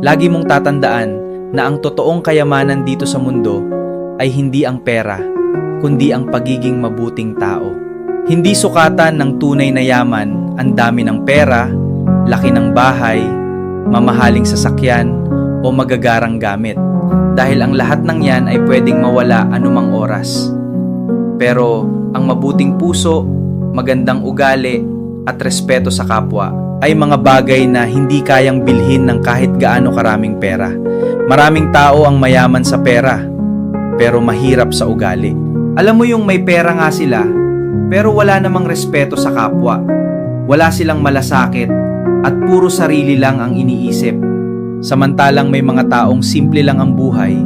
Lagi mong tatandaan na ang totoong kayamanan dito sa mundo ay hindi ang pera, kundi ang pagiging mabuting tao. Hindi sukatan ng tunay na yaman ang dami ng pera, laki ng bahay, mamahaling sasakyan o magagarang gamit. Dahil ang lahat ng yan ay pwedeng mawala anumang oras. Pero ang mabuting puso, magandang ugali at respeto sa kapwa ay mga bagay na hindi kayang bilhin ng kahit gaano karaming pera. Maraming tao ang mayaman sa pera, pero mahirap sa ugali. Alam mo yung may pera nga sila, pero wala namang respeto sa kapwa. Wala silang malasakit at puro sarili lang ang iniisip. Samantalang may mga taong simple lang ang buhay,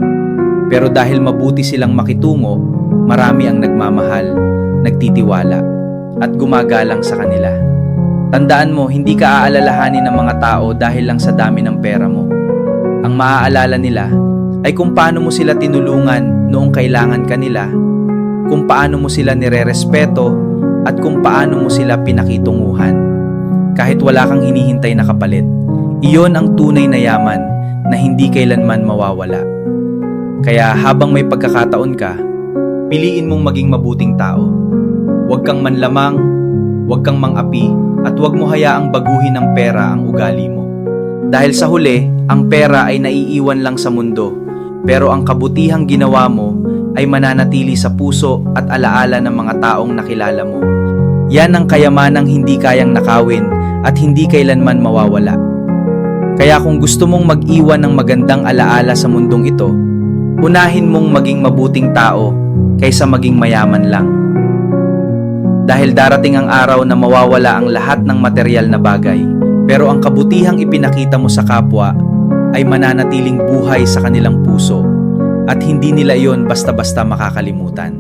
pero dahil mabuti silang makitungo, marami ang nagmamahal, nagtitiwala, at gumagalang sa kanila. Tandaan mo, hindi ka aalalahanin ng mga tao dahil lang sa dami ng pera mo. Ang maaalala nila ay kung paano mo sila tinulungan noong kailangan ka nila, kung paano mo sila nirerespeto, at kung paano mo sila pinakitunguhan. Kahit wala kang hinihintay na kapalit, iyon ang tunay na yaman na hindi kailanman mawawala. Kaya habang may pagkakataon ka, piliin mong maging mabuting tao. Huwag kang manlamang, huwag kang mangapi, at huwag mo hayaang baguhin ng pera ang ugali mo. Dahil sa huli, ang pera ay naiiwan lang sa mundo, pero ang kabutihang ginawa mo ay mananatili sa puso at alaala ng mga taong nakilala mo. Yan ang kayamanang hindi kayang nakawin at hindi kailanman mawawala. Kaya kung gusto mong mag-iwan ng magandang alaala sa mundong ito, unahin mong maging mabuting tao kaysa maging mayaman lang. Dahil darating ang araw na mawawala ang lahat ng material na bagay, pero ang kabutihang ipinakita mo sa kapwa ay mananatiling buhay sa kanilang puso at hindi nila iyon basta-basta makakalimutan.